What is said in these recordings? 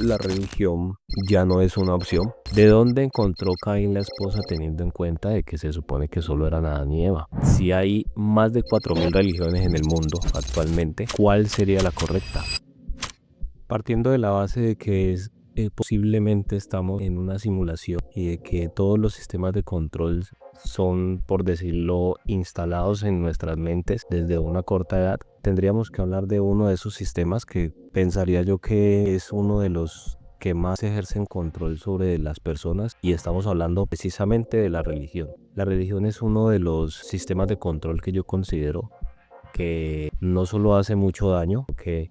la religión ya no es una opción. ¿De dónde encontró Caín la esposa teniendo en cuenta de que se supone que solo eran Adán y Eva? Si hay más de 4000 religiones en el mundo actualmente, ¿cuál sería la correcta? Partiendo de la base de que posiblemente estamos en una simulación y de que todos los sistemas de control son, por decirlo, instalados en nuestras mentes desde una corta edad, tendríamos que hablar de uno de esos sistemas que pensaría yo que es uno de los que más ejercen control sobre las personas, y estamos hablando precisamente de la religión. La religión es uno de los sistemas de control que yo considero que no solo hace mucho daño, que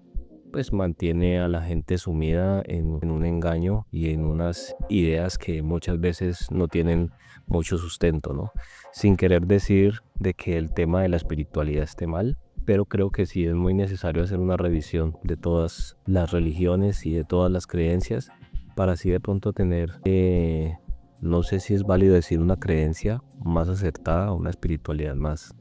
pues mantiene a la gente sumida en un engaño y en unas ideas que muchas veces no tienen mucho sustento, ¿no? Sin querer decir de que el tema de la espiritualidad esté mal, pero creo que sí es muy necesario hacer una revisión de todas las religiones y de todas las creencias para así de pronto tener, no sé si es válido decir una creencia más acertada, una espiritualidad más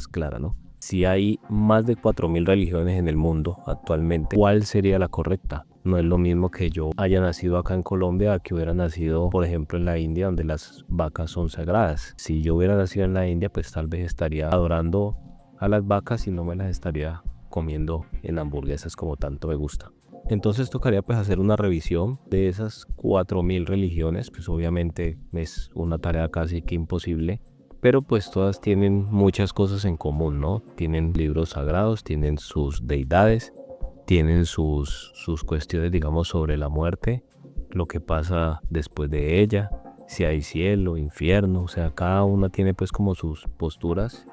clara, ¿no? Si hay más de 4000 religiones en el mundo actualmente, ¿cuál sería la correcta? No es lo mismo que yo haya nacido acá en Colombia a que hubiera nacido, por ejemplo, en la India, donde las vacas son sagradas. Si yo hubiera nacido en la India, pues tal vez estaría adorando a las vacas y no me las estaría comiendo en hamburguesas como tanto me gusta. Entonces tocaría pues hacer una revisión de esas 4000 religiones, pues obviamente es una tarea casi que imposible, pero pues todas tienen muchas cosas en común, ¿no? Tienen libros sagrados, tienen sus deidades, tienen sus cuestiones, digamos, sobre la muerte, lo que pasa después de ella, si hay cielo, infierno, o sea, cada una tiene pues como sus posturas,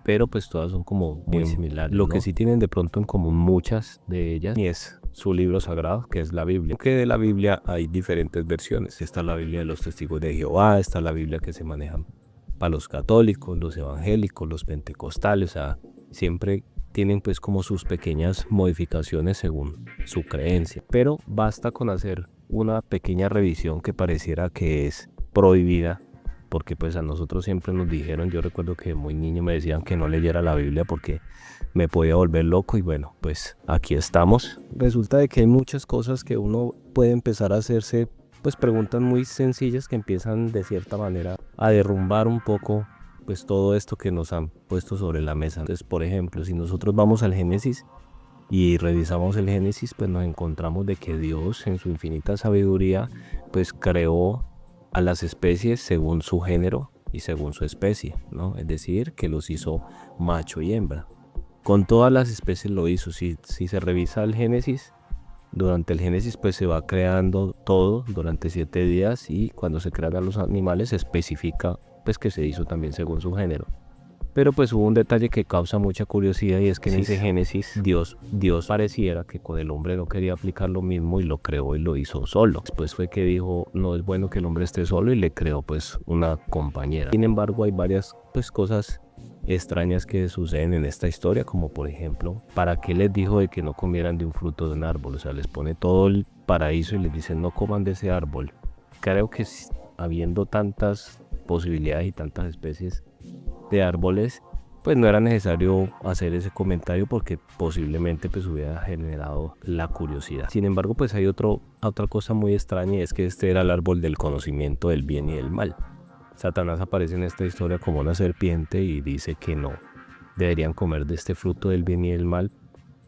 pero pues todas son como muy similares, ¿no? Lo que sí tienen de pronto en común muchas de ellas y es su libro sagrado, que es la Biblia. Aunque de la Biblia hay diferentes versiones. Está la Biblia de los testigos de Jehová, está la Biblia que se maneja para los católicos, los evangélicos, los pentecostales, o sea, siempre tienen pues como sus pequeñas modificaciones según su creencia. Pero basta con hacer una pequeña revisión que pareciera que es prohibida, porque pues a nosotros siempre nos dijeron, yo recuerdo que muy niño me decían que no leyera la Biblia porque me podía volver loco, y bueno, pues aquí estamos. Resulta de que hay muchas cosas que uno puede empezar a hacerse, pues preguntas muy sencillas que empiezan de cierta manera a derrumbar un poco pues todo esto que nos han puesto sobre la mesa. Entonces, por ejemplo, si nosotros vamos al Génesis y revisamos el Génesis, pues nos encontramos de que Dios en su infinita sabiduría pues creó a las especies según su género y según su especie, ¿no? Es decir, que los hizo macho y hembra. Con todas las especies lo hizo. Si se revisa el Génesis, durante el Génesis pues se va creando todo durante 7 días, y cuando se crean a los animales se especifica pues que se hizo también según su género. Pero pues hubo un detalle que causa mucha curiosidad, y es que en ese Génesis Dios pareciera que con el hombre no quería aplicar lo mismo y lo creó y lo hizo solo. Después fue que dijo, no es bueno que el hombre esté solo, y le creó pues una compañera. Sin embargo, hay varias pues cosas extrañas que suceden en esta historia, como por ejemplo, ¿para qué les dijo de que no comieran de un fruto de un árbol? O sea, les pone todo el paraíso y les dice no coman de ese árbol. Creo que habiendo tantas posibilidades y tantas especies de árboles, pues no era necesario hacer ese comentario porque posiblemente pues hubiera generado la curiosidad. Sin embargo, pues hay otra cosa muy extraña, y es que este era el árbol del conocimiento del bien y del mal. Satanás aparece en esta historia como una serpiente y dice que no deberían comer de este fruto del bien y del mal,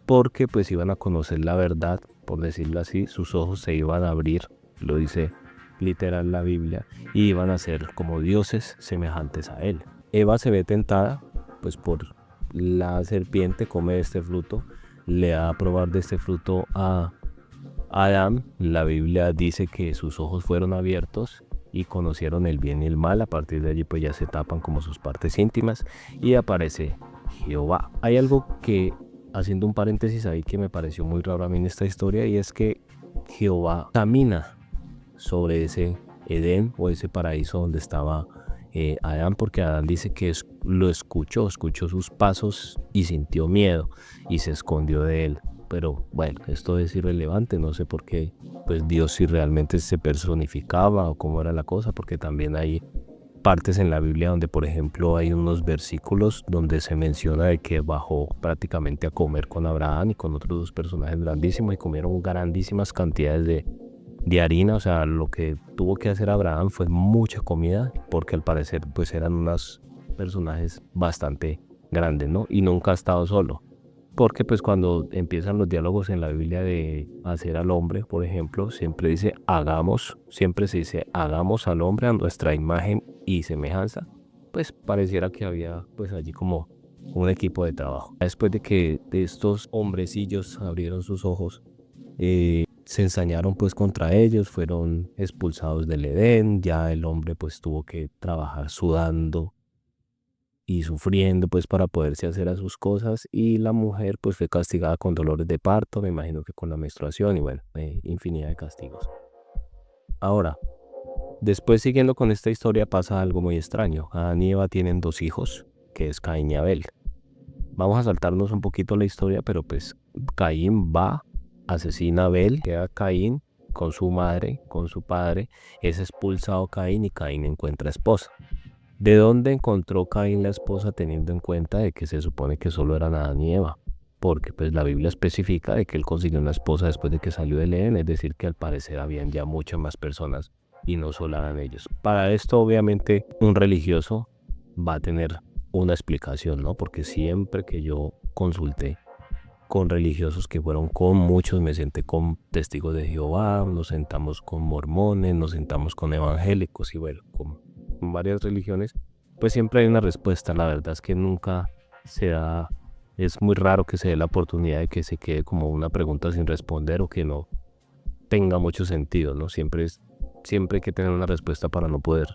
porque pues iban a conocer la verdad, por decirlo así, sus ojos se iban a abrir, lo dice literal la Biblia, y iban a ser como dioses semejantes a él. Eva se ve tentada pues por la serpiente, come este fruto, le da a probar de este fruto a Adán. La Biblia dice que sus ojos fueron abiertos y conocieron el bien y el mal. A partir de allí pues ya se tapan como sus partes íntimas y aparece Jehová. Hay algo que, haciendo un paréntesis ahí, que me pareció muy raro a mí en esta historia, y es que Jehová camina sobre ese Edén o ese paraíso donde estaba Adán, porque Adán dice que lo escuchó sus pasos y sintió miedo y se escondió de él. Pero bueno, esto es irrelevante, no sé por qué, pues Dios si realmente se personificaba o cómo era la cosa, porque también hay partes en la Biblia donde, por ejemplo, hay unos versículos donde se menciona de que bajó prácticamente a comer con Abraham y con otros dos personajes grandísimos y comieron grandísimas cantidades de harina. O sea, lo que tuvo que hacer Abraham fue mucha comida porque al parecer pues eran unos personajes bastante grandes, ¿no? Y nunca ha estado solo. Porque pues cuando empiezan los diálogos en la Biblia de hacer al hombre, por ejemplo, siempre dice hagamos, siempre se dice hagamos al hombre a nuestra imagen y semejanza. Pues pareciera que había pues allí como un equipo de trabajo. Después de que estos hombrecillos abrieron sus ojos, se ensañaron pues contra ellos, fueron expulsados del Edén, ya el hombre pues tuvo que trabajar sudando y sufriendo pues para poderse hacer a sus cosas, y la mujer pues fue castigada con dolores de parto, me imagino que con la menstruación y bueno, infinidad de castigos. Ahora, después siguiendo con esta historia pasa algo muy extraño. Adán y Eva tienen dos hijos, que es Caín y Abel. Vamos a saltarnos un poquito la historia, pero pues Caín va, asesina a Abel, queda Caín con su madre, con su padre, es expulsado Caín y Caín encuentra esposa. ¿De dónde encontró Caín la esposa teniendo en cuenta de que se supone que solo eran Adán y Eva? Porque pues la Biblia especifica de que él consiguió una esposa después de que salió del Edén, es decir que al parecer habían ya muchas más personas y no solo eran ellos. Para esto obviamente un religioso va a tener una explicación, ¿no? Porque siempre que yo consulté con religiosos que fueron con muchos, me senté con testigos de Jehová, nos sentamos con mormones, nos sentamos con evangélicos y bueno, con varias religiones, pues siempre hay una respuesta. La verdad es que nunca se da, es muy raro que se dé la oportunidad de que se quede como una pregunta sin responder o que no tenga mucho sentido, ¿no? Siempre hay que tener una respuesta para no poder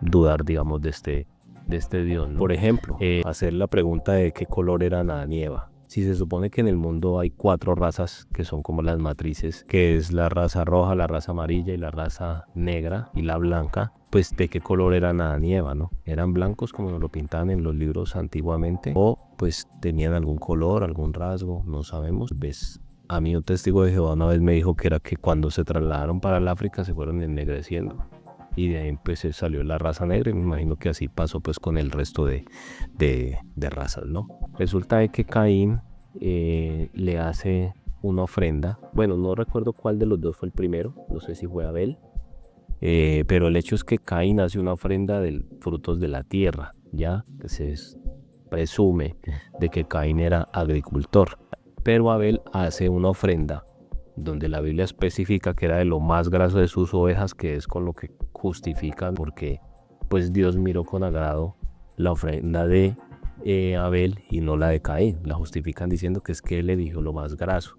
dudar, digamos, de este Dios, ¿no? Por ejemplo, hacer la pregunta de qué color era Adán y Eva. Si se supone que en el mundo hay 4 razas que son como las matrices, que es la raza roja, la raza amarilla y la raza negra y la blanca, pues de qué color eran Adán y Eva, ¿no? ¿Eran blancos como nos lo pintaban en los libros antiguamente? ¿O pues tenían algún color, algún rasgo? No sabemos. ¿Ves? A mí un testigo de Jehová una vez me dijo que era que cuando se trasladaron para el África se fueron ennegreciendo. Y de ahí pues se salió la raza negra y me imagino que así pasó pues con el resto de razas, ¿no? Resulta de que Caín le hace una ofrenda. Bueno, no recuerdo cuál de los dos fue el primero, no sé si fue Abel. Pero el hecho es que Caín hace una ofrenda de frutos de la tierra, ya que se presume de que Caín era agricultor. Pero Abel hace una ofrenda donde la Biblia especifica que era de lo más graso de sus ovejas, que es con lo que justifican porque pues Dios miró con agrado la ofrenda de Abel y no la de Caín. La justifican diciendo que es que él eligió lo más graso.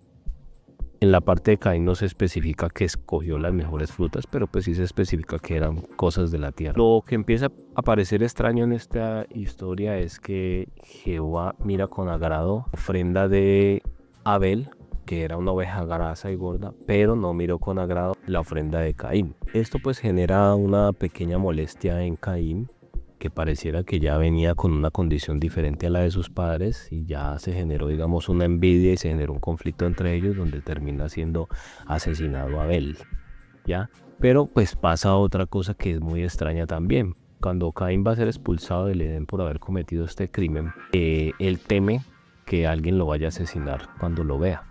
En la parte de Caín no se especifica que escogió las mejores frutas, pero pues sí se especifica que eran cosas de la tierra. Lo que empieza a parecer extraño en esta historia es que Jehová mira con agrado la ofrenda de Abel, que era una oveja grasa y gorda, pero no miró con agrado la ofrenda de Caín. Esto pues genera una pequeña molestia en Caín, que pareciera que ya venía con una condición diferente a la de sus padres y ya se generó, digamos, una envidia y se generó un conflicto entre ellos donde termina siendo asesinado Abel, ¿ya? Pero pues pasa otra cosa que es muy extraña también. Cuando Caín va a ser expulsado del Edén por haber cometido este crimen, él teme que alguien lo vaya a asesinar cuando lo vea.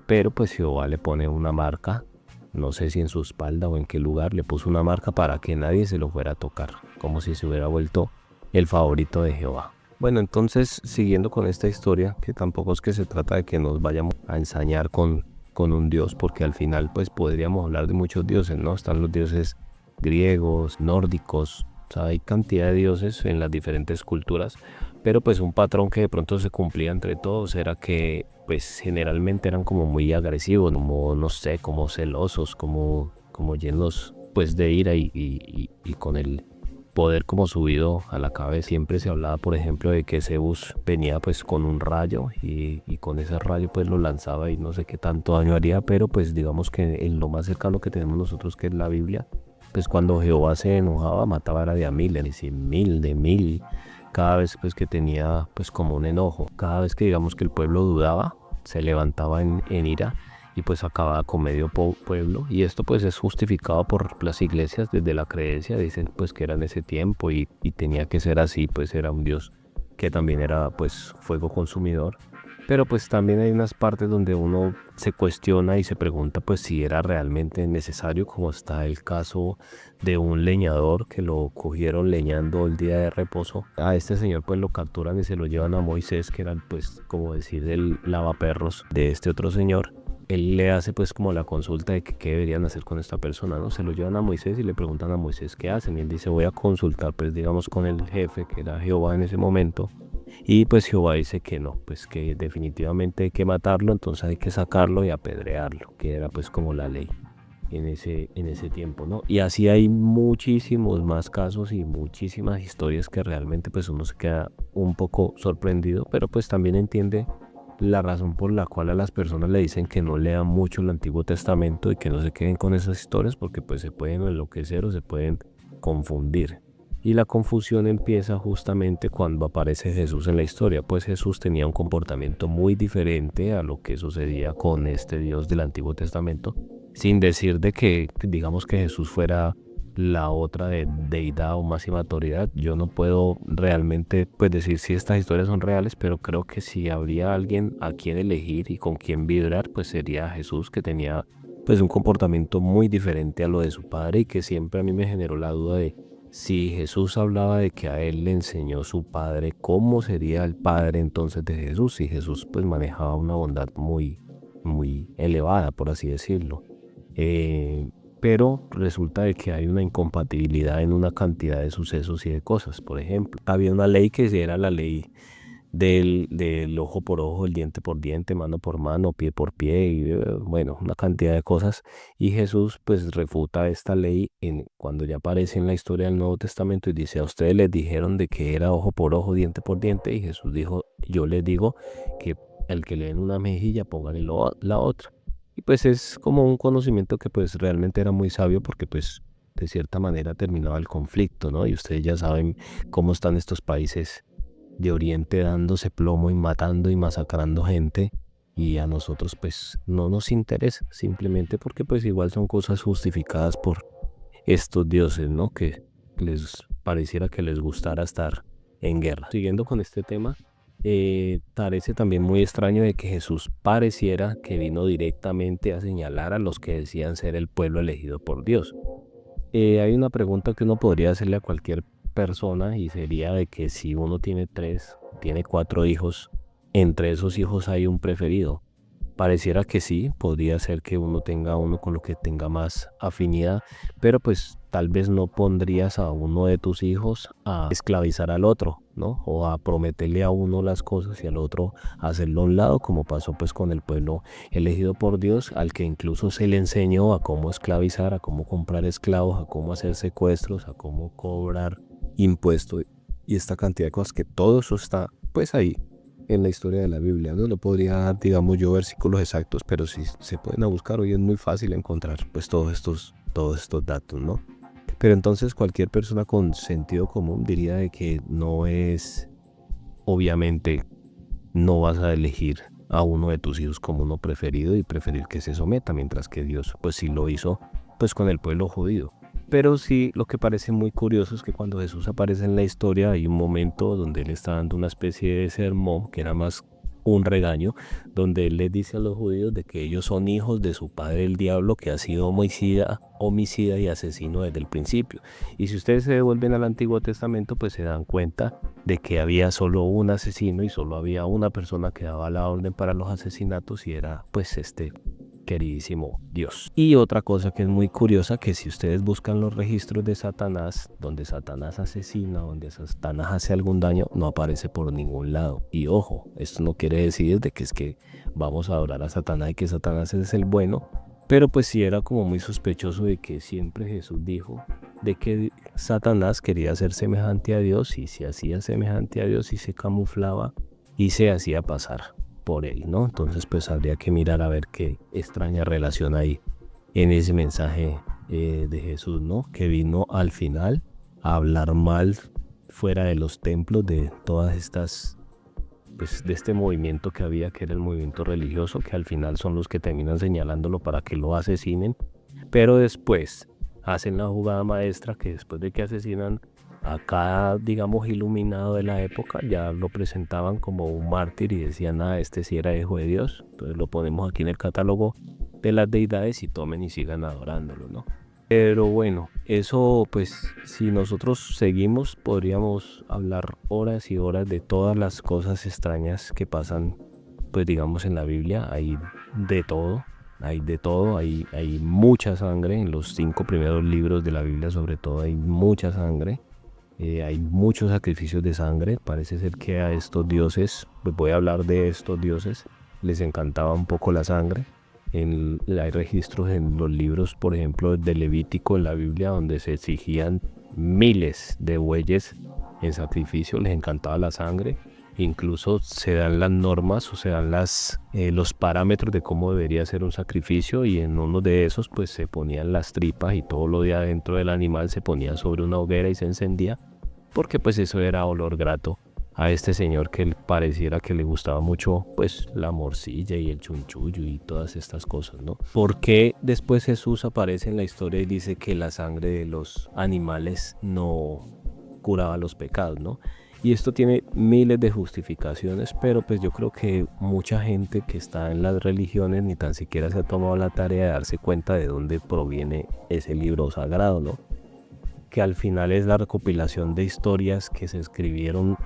Pero pues Jehová le pone una marca, no sé si en su espalda o en qué lugar, le puso una marca para que nadie se lo fuera a tocar, como si se hubiera vuelto el favorito de Jehová. Bueno, entonces siguiendo con esta historia, que tampoco es que se trata de que nos vayamos a ensañar con un dios, porque al final pues podríamos hablar de muchos dioses, ¿no? Están los dioses griegos, nórdicos, o sea, hay cantidad de dioses en las diferentes culturas, pero pues un patrón que de pronto se cumplía entre todos era que pues generalmente eran como muy agresivos, como no sé, como celosos, como llenos pues de ira y con el poder como subido a la cabeza. Siempre se hablaba, por ejemplo, de que Zeus venía pues con un rayo y con ese rayo pues lo lanzaba y no sé qué tanto daño haría, pero pues digamos que en lo más cercano que tenemos nosotros, que es la Biblia, pues cuando Jehová se enojaba mataba era de a miles, de 100.000, de 1.000, cada vez pues que tenía pues como un enojo. Cada vez que digamos que el pueblo dudaba, se levantaba en ira y pues acababa con medio pueblo, y esto pues es justificado por las iglesias desde la creencia, dicen pues que era en ese tiempo y tenía que ser así, pues era un Dios que también era pues fuego consumidor. Pero pues también hay unas partes donde uno se cuestiona y se pregunta pues si era realmente necesario, como está el caso de un leñador que lo cogieron leñando el día de reposo. A este señor pues lo capturan y se lo llevan a Moisés, que era pues como decir el lavaperros de este otro señor. Él le hace pues como la consulta de que qué deberían hacer con esta persona, ¿no? Se lo llevan a Moisés y le preguntan a Moisés qué hacen, y él dice voy a consultar pues digamos con el jefe, que era Jehová en ese momento. Y pues Jehová dice que no, pues que definitivamente hay que matarlo, entonces hay que sacarlo y apedrearlo, que era pues como la ley en ese tiempo, ¿no? Y así hay muchísimos más casos y muchísimas historias que realmente pues uno se queda un poco sorprendido, pero pues también entiende la razón por la cual a las personas le dicen que no lean mucho el Antiguo Testamento y que no se queden con esas historias, porque pues se pueden enloquecer o se pueden confundir. Y la confusión empieza justamente cuando aparece Jesús en la historia, pues Jesús tenía un comportamiento muy diferente a lo que sucedía con este Dios del Antiguo Testamento, sin decir de que digamos que Jesús fuera la otra de deidad o máxima autoridad. Yo no puedo realmente pues decir si estas historias son reales, pero creo que si habría alguien a quien elegir y con quien vibrar, pues sería Jesús, que tenía pues un comportamiento muy diferente a lo de su padre, y que siempre a mí me generó la duda de si Jesús hablaba de que a él le enseñó su padre, ¿cómo sería el padre entonces de Jesús? Si Jesús pues manejaba una bondad muy elevada, por así decirlo. Pero resulta de que hay una incompatibilidad en una cantidad de sucesos y de cosas. Por ejemplo, había una ley que era la ley del ojo por ojo, el diente por diente, mano por mano, pie por pie, y bueno, una cantidad de cosas. Y Jesús pues refuta esta ley cuando ya aparece en la historia del Nuevo Testamento y dice: a ustedes les dijeron de que era ojo por ojo, diente por diente, y Jesús dijo: yo les digo que el que le den una mejilla, póngale la otra. Y pues es como un conocimiento que pues realmente era muy sabio, porque pues de cierta manera terminaba el conflicto, ¿no? Y ustedes ya saben cómo están estos países de Oriente dándose plomo y matando y masacrando gente, y a nosotros pues no nos interesa, simplemente porque pues igual son cosas justificadas por estos dioses, ¿no? Que les pareciera que les gustara estar en guerra. Siguiendo con este tema, parece también muy extraño de que Jesús pareciera que vino directamente a señalar a los que decían ser el pueblo elegido por Dios. Hay una pregunta que uno podría hacerle a cualquier persona, y sería de que si uno tiene 3, tiene 4 hijos, entre esos hijos hay un preferido. Pareciera que sí, podría ser que uno tenga uno con lo que tenga más afinidad, pero pues tal vez no pondrías a uno de tus hijos a esclavizar al otro, ¿no? O a prometerle a uno las cosas y al otro hacerlo a un lado, como pasó pues con el pueblo elegido por Dios, al que incluso se le enseñó a cómo esclavizar, a cómo comprar esclavos, a cómo hacer secuestros, a cómo cobrar impuestos y esta cantidad de cosas, que todo eso está pues ahí en la historia de la Biblia. No podría dar, digamos yo, versículos exactos, pero si se pueden a buscar, hoy es muy fácil encontrar pues todos estos datos, ¿no? Pero entonces cualquier persona con sentido común diría de que no es, obviamente, no vas a elegir a uno de tus hijos como uno preferido y preferir que se someta, mientras que Dios pues sí lo hizo pues con el pueblo judío. Pero sí, lo que parece muy curioso es que cuando Jesús aparece en la historia hay un momento donde él está dando una especie de sermón, que era más un regaño, donde él les dice a los judíos de que ellos son hijos de su padre el diablo, que ha sido homicida y asesino desde el principio. Y si ustedes se devuelven al Antiguo Testamento, pues se dan cuenta de que había solo un asesino y solo había una persona que daba la orden para los asesinatos, y era pues este queridísimo Dios. Y otra cosa que es muy curiosa, que si ustedes buscan los registros de Satanás, donde Satanás asesina, donde Satanás hace algún daño, no aparece por ningún lado. Y ojo, esto no quiere decir de que es que vamos a adorar a Satanás y que Satanás es el bueno, pero pues sí era como muy sospechoso de que siempre Jesús dijo de que Satanás quería ser semejante a Dios, y se hacía semejante a Dios y se camuflaba y se hacía pasar por él, ¿no? Entonces pues habría que mirar a ver qué extraña relación hay en ese mensaje de Jesús, ¿no? Que vino al final a hablar mal fuera de los templos de todas estas pues, de este movimiento que había, que era el movimiento religioso, que al final son los que terminan señalándolo para que lo asesinen, pero después hacen la jugada maestra que después de que asesinan a cada, digamos, iluminado de la época, ya lo presentaban como un mártir y decían, este sí era hijo de Dios, entonces lo ponemos aquí en el catálogo de las deidades y tomen y sigan adorándolo, ¿no? Pero bueno, eso pues si nosotros seguimos podríamos hablar horas y horas de todas las cosas extrañas que pasan, pues digamos en la Biblia. Hay de todo, hay de todo, hay mucha sangre en los 5 primeros libros de la Biblia, sobre todo hay mucha sangre. Hay muchos sacrificios de sangre. Parece ser que a estos dioses, pues voy a hablar de estos dioses, les encantaba un poco la sangre. Hay registros en los libros, por ejemplo, de Levítico en la Biblia, donde se exigían miles de bueyes en sacrificio, les encantaba la sangre. Incluso se dan las normas o se dan los parámetros de cómo debería ser un sacrificio, y en uno de esos pues se ponían las tripas y todo lo de adentro del animal se ponía sobre una hoguera y se encendía, porque pues eso era olor grato a este señor que pareciera que le gustaba mucho pues la morcilla y el chunchullo y todas estas cosas, ¿no? Porque después Jesús aparece en la historia y dice que la sangre de los animales no curaba los pecados, ¿no? Y esto tiene miles de justificaciones, pero pues yo creo que mucha gente que está en las religiones ni tan siquiera se ha tomado la tarea de darse cuenta de dónde proviene ese libro sagrado, ¿no? Que al final es la recopilación de historias que se escribieron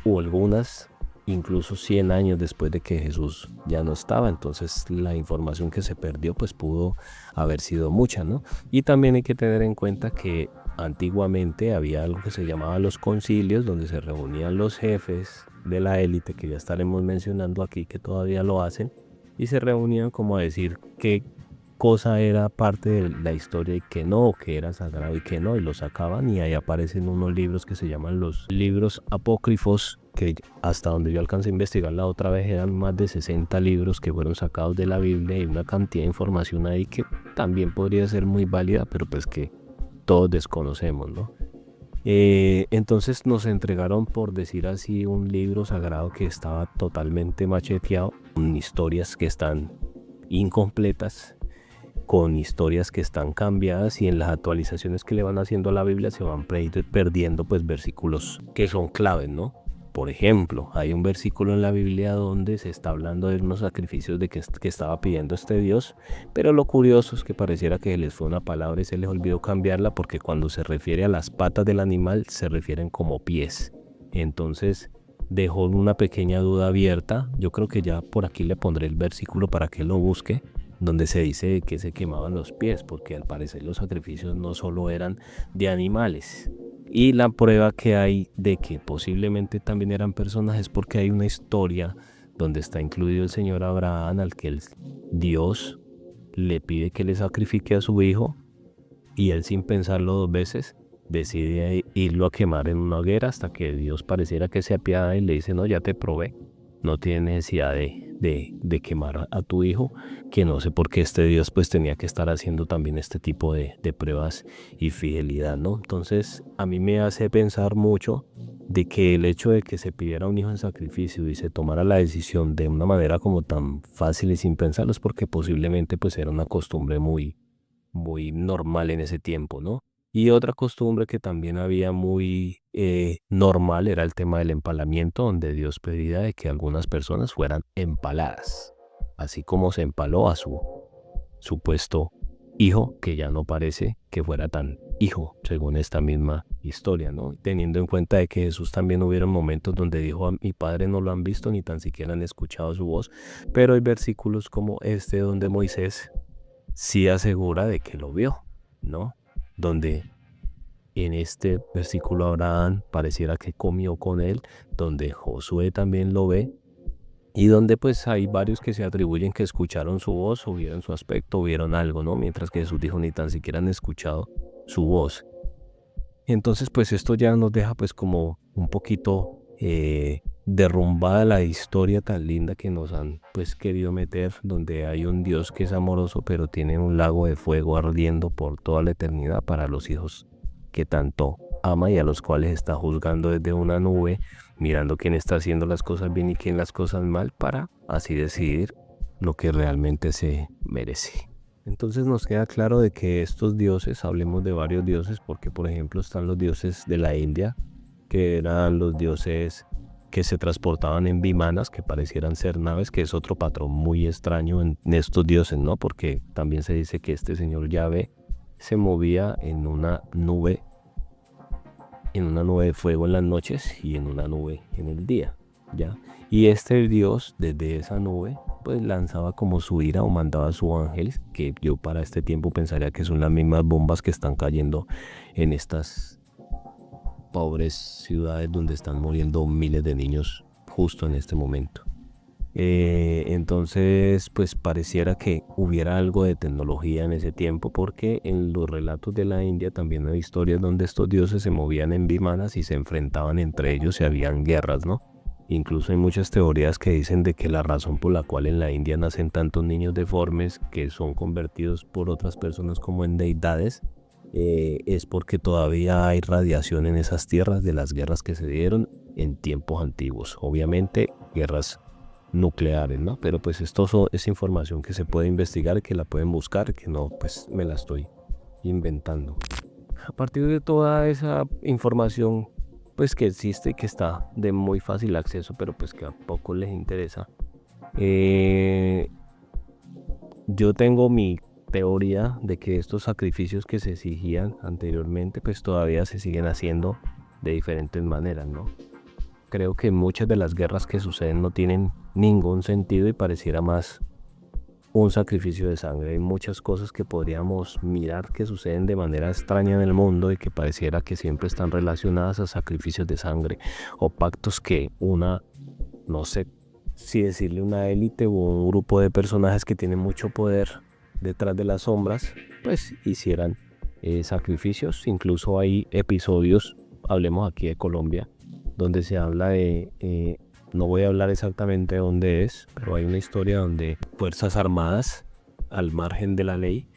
o algunas incluso 100 años después de que Jesús ya no estaba. Entonces la información que se perdió pues pudo haber sido mucha, ¿no? Y también hay que tener en cuenta que antiguamente había algo que se llamaba los concilios, donde se reunían los jefes de la élite, que ya estaremos mencionando aquí que todavía lo hacen, y se reunían como a decir qué cosa era parte de la historia y que no, que era sagrado y que no, y lo sacaban, y ahí aparecen unos libros que se llaman los libros apócrifos, que hasta donde yo alcancé a investigar la otra vez eran más de 60 libros que fueron sacados de la Biblia, y una cantidad de información ahí que también podría ser muy válida, pero pues que todos desconocemos, ¿no? Entonces nos entregaron, por decir así, un libro sagrado que estaba totalmente macheteado, con historias que están incompletas, con historias que están cambiadas, y en las actualizaciones que le van haciendo a la Biblia se van perdiendo pues versículos que son claves, ¿no? Por ejemplo, hay un versículo en la Biblia donde se está hablando de unos sacrificios que estaba pidiendo este Dios, pero lo curioso es que pareciera que les fue una palabra y se les olvidó cambiarla, porque cuando se refiere a las patas del animal se refieren como pies. Entonces dejó una pequeña duda abierta. Yo creo que ya por aquí le pondré el versículo para que lo busque, donde se dice que se quemaban los pies, porque al parecer los sacrificios no solo eran de animales. Y la prueba que hay de que posiblemente también eran personas es porque hay una historia donde está incluido el señor Abraham, al que Dios le pide que le sacrifique a su hijo, y él, sin pensarlo 2 veces, decide irlo a quemar en una hoguera, hasta que Dios pareciera que se apiada y le dice: no, ya te probé, no tienes necesidad de quemar a tu hijo. Que no sé por qué este Dios pues tenía que estar haciendo también este tipo de pruebas y fidelidad, ¿no? Entonces a mí me hace pensar mucho de que el hecho de que se pidiera un hijo en sacrificio y se tomara la decisión de una manera como tan fácil y sin pensarlo, es porque posiblemente pues era una costumbre muy, muy normal en ese tiempo, ¿no? Y otra costumbre que también había muy normal era el tema del empalamiento, donde Dios pedía de que algunas personas fueran empaladas, así como se empaló a su supuesto hijo, que ya no parece que fuera tan hijo, según esta misma historia, ¿no? Teniendo en cuenta de que Jesús también hubieron momentos donde dijo: a mi Padre no lo han visto ni tan siquiera han escuchado su voz, pero hay versículos como este donde Moisés sí asegura de que lo vio, ¿no? Donde en este versículo Abraham pareciera que comió con él, donde Josué también lo ve, y donde pues hay varios que se atribuyen que escucharon su voz, o vieron su aspecto, o vieron algo, ¿no? Mientras que Jesús dijo: ni tan siquiera han escuchado su voz. Entonces pues esto ya nos deja pues como un poquito derrumbada la historia tan linda que nos han pues querido meter, donde hay un Dios que es amoroso, pero tiene un lago de fuego ardiendo por toda la eternidad para los hijos que tanto ama y a los cuales está juzgando desde una nube, mirando quién está haciendo las cosas bien y quién las cosas mal, para así decidir lo que realmente se merece. Entonces nos queda claro de que estos dioses, hablemos de varios dioses, porque por ejemplo están los dioses de la India, que eran los dioses que se transportaban en vimanas, que parecieran ser naves, que es otro patrón muy extraño en estos dioses, ¿no? Porque también se dice que este señor Yahvé se movía en una nube de fuego en las noches y en una nube en el día, ¿ya? Y este dios desde esa nube pues lanzaba como su ira o mandaba a su ángel, que yo para este tiempo pensaría que son las mismas bombas que están cayendo en estas pobres ciudades donde están muriendo miles de niños justo en este momento. Entonces pues pareciera que hubiera algo de tecnología en ese tiempo, porque en los relatos de la India también hay historias donde estos dioses se movían en vimanas y se enfrentaban entre ellos y habían guerras, ¿no? Incluso hay muchas teorías que dicen de que la razón por la cual en la India nacen tantos niños deformes que son convertidos por otras personas como en deidades, es porque todavía hay radiación en esas tierras de las guerras que se dieron en tiempos antiguos. Obviamente guerras nucleares, ¿no? Pero pues esto es información que se puede investigar, que la pueden buscar, que no, pues me la estoy inventando. A partir de toda esa información, pues que existe y que está de muy fácil acceso, pero pues que a pocos les interesa, yo tengo mi teoría de que estos sacrificios que se exigían anteriormente, pues todavía se siguen haciendo de diferentes maneras, ¿no? Creo que muchas de las guerras que suceden no tienen ningún sentido y pareciera más un sacrificio de sangre. Hay muchas cosas que podríamos mirar que suceden de manera extraña en el mundo y que pareciera que siempre están relacionadas a sacrificios de sangre o pactos que no sé si decirle una élite o un grupo de personajes que tienen mucho poder detrás de las sombras, pues hicieran sacrificios. Incluso hay episodios, hablemos aquí de Colombia, donde se habla de, no voy a hablar exactamente de dónde es, pero hay una historia donde fuerzas armadas, al margen de la ley,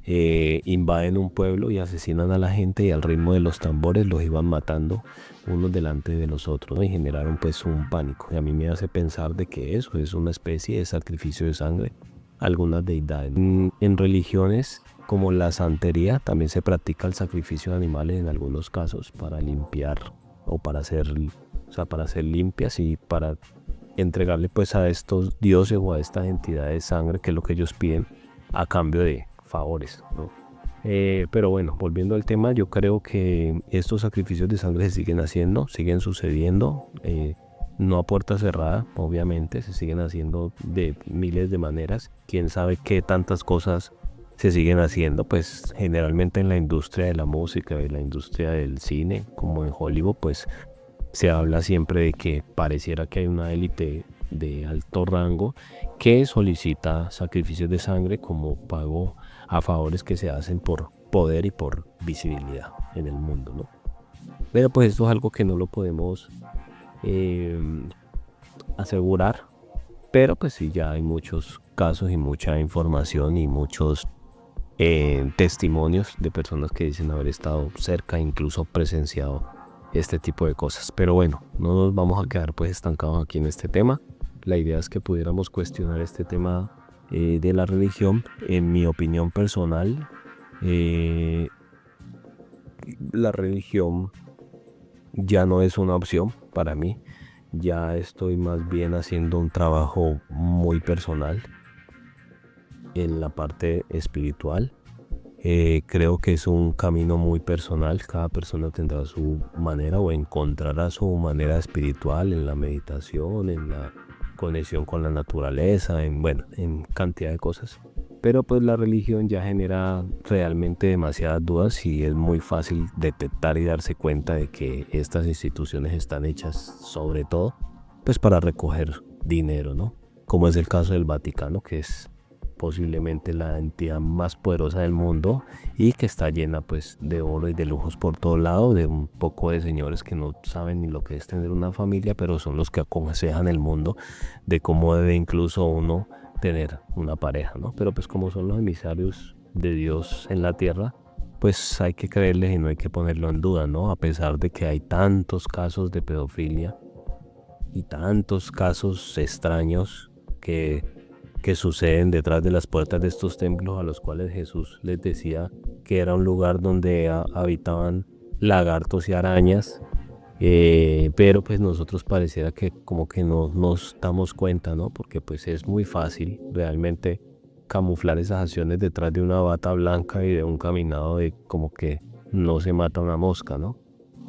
invaden un pueblo y asesinan a la gente, y al ritmo de los tambores los iban matando unos delante de los otros, ¿no? Y generaron pues un pánico. Y a mí me hace pensar de que eso es una especie de sacrificio de sangre. Algunas deidades. En religiones como la santería también se practica el sacrificio de animales en algunos casos para limpiar o para ser limpias y para entregarle pues a estos dioses o a estas entidades sangre, que es lo que ellos piden a cambio de favores, ¿no? Pero bueno, volviendo al tema, yo creo que estos sacrificios de sangre se siguen haciendo, siguen sucediendo, no a puerta cerrada, obviamente, se siguen haciendo de miles de maneras. Quién sabe qué tantas cosas se siguen haciendo, pues generalmente en la industria de la música y la industria del cine, como en Hollywood, pues se habla siempre de que pareciera que hay una élite de alto rango que solicita sacrificios de sangre como pago a favores que se hacen por poder y por visibilidad en el mundo, ¿no? Pero pues esto es algo que no lo podemos asegurar, pero pues sí, ya hay muchos casos y mucha información y muchos testimonios de personas que dicen haber estado cerca, incluso presenciado este tipo de cosas. Pero bueno, no nos vamos a quedar pues estancados aquí en este tema. La idea es que pudiéramos cuestionar este tema de la religión. En mi opinión personal, la religión ya no es una opción para mí. Ya estoy más bien haciendo un trabajo muy personal en la parte espiritual. Creo que es un camino muy personal. Cada persona tendrá su manera o encontrará su manera espiritual en la meditación, en la conexión con la naturaleza, en cantidad de cosas. Pero pues la religión ya genera realmente demasiadas dudas y es muy fácil detectar y darse cuenta de que estas instituciones están hechas sobre todo pues para recoger dinero, ¿no? Como es el caso del Vaticano, que es posiblemente la entidad más poderosa del mundo y que está llena pues de oro y de lujos por todo lado, de un poco de señores que no saben ni lo que es tener una familia, pero son los que aconsejan el mundo de cómo debe incluso uno tener una pareja, ¿no? Pero pues como son los emisarios de Dios en la tierra, pues hay que creerles y no hay que ponerlo en duda, ¿no? A pesar de que hay tantos casos de pedofilia y tantos casos extraños que suceden detrás de las puertas de estos templos a los cuales Jesús les decía que era un lugar donde habitaban lagartos y arañas, pero pues nosotros pareciera que como que no nos damos cuenta, ¿no? Porque pues es muy fácil realmente camuflar esas acciones detrás de una bata blanca y de un caminado de como que no se mata una mosca, ¿no?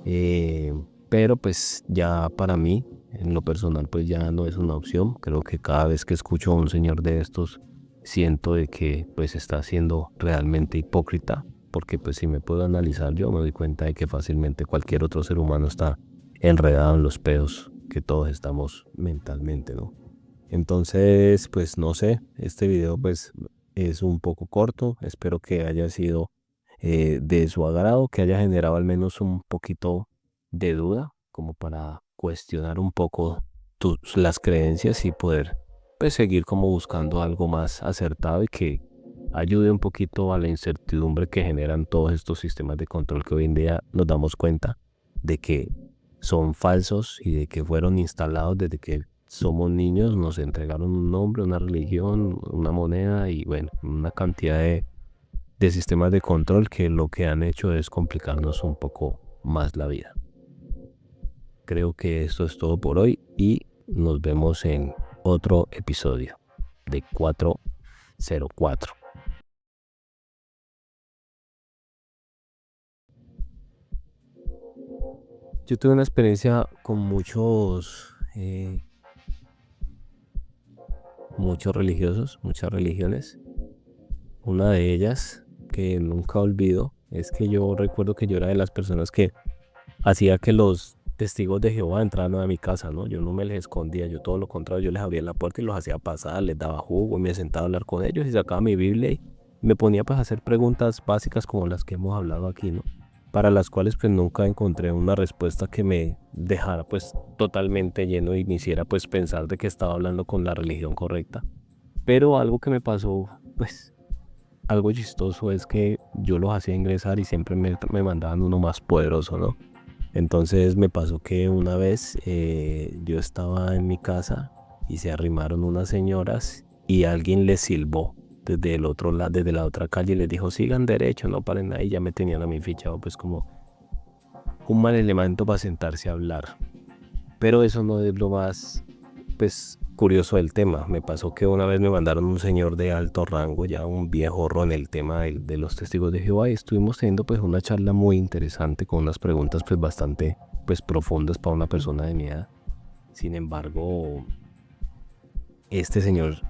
Eh, pero pues ya para mí, en lo personal, pues ya no es una opción. Creo que cada vez que escucho a un señor de estos, siento de que pues está siendo realmente hipócrita, porque pues si me puedo analizar yo, me doy cuenta de que fácilmente cualquier otro ser humano está enredado en los pedos que todos estamos mentalmente, ¿no? Entonces, pues no sé, este video pues es un poco corto, espero que haya sido de su agrado, que haya generado al menos un poquito de duda, como para cuestionar un poco las creencias y poder pues seguir como buscando algo más acertado y que ayude un poquito a la incertidumbre que generan todos estos sistemas de control que hoy en día nos damos cuenta de que son falsos y de que fueron instalados desde que somos niños, nos entregaron un nombre, una religión, una moneda y bueno, una cantidad de sistemas de control que lo que han hecho es complicarnos un poco más la vida. Creo que esto es todo por hoy y nos vemos en otro episodio de 404. Yo tuve una experiencia con muchos religiosos, muchas religiones. Una de ellas que nunca olvido es que yo recuerdo que yo era de las personas que hacía que los testigos de Jehová entraran a mi casa, ¿no? Yo no me les escondía, yo todo lo contrario, yo les abría la puerta y los hacía pasar, les daba jugo y me sentaba a hablar con ellos y sacaba mi Biblia y me ponía pues a hacer preguntas básicas como las que hemos hablado aquí, ¿no? Para las cuales pues nunca encontré una respuesta que me dejara pues totalmente lleno y me hiciera pues pensar de que estaba hablando con la religión correcta. Pero algo que me pasó pues algo chistoso es que yo los hacía ingresar y siempre me mandaban uno más poderoso, ¿no? Entonces me pasó que una vez yo estaba en mi casa y se arrimaron unas señoras y alguien les silbó desde el otro lado, desde la otra calle y les dijo sigan derecho, no paren ahí, ya me tenían a mí fichado pues como un mal elemento para sentarse a hablar. Pero eso no es lo más pues curioso del tema. Me pasó que una vez me mandaron un señor de alto rango, ya un viejorro en el tema de los testigos de Jehová y estuvimos teniendo pues una charla muy interesante con unas preguntas pues bastante pues profundas para una persona de mi edad. Sin embargo, este señor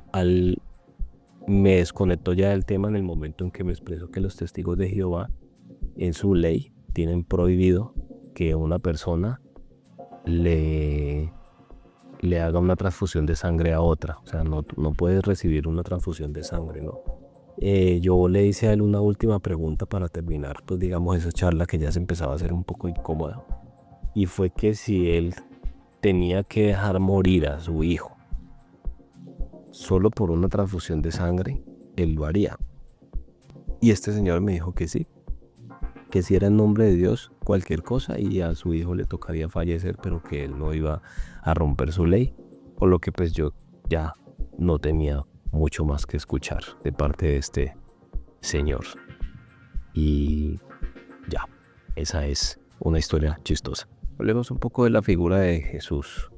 me desconectó ya del tema en el momento en que me expresó que los testigos de Jehová en su ley tienen prohibido que una persona le haga una transfusión de sangre a otra. O sea, no puedes recibir una transfusión de sangre, ¿no? Yo le hice a él una última pregunta para terminar, pues digamos, esa charla que ya se empezaba a hacer un poco incómoda. Y fue que si él tenía que dejar morir a su hijo solo por una transfusión de sangre, él lo haría. Y este señor me dijo que sí, que si era en nombre de Dios cualquier cosa y a su hijo le tocaría fallecer, pero que él no iba a romper su ley, por lo que pues yo ya no tenía mucho más que escuchar de parte de este señor. Y ya, esa es una historia chistosa. Hablemos un poco de la figura de Jesús.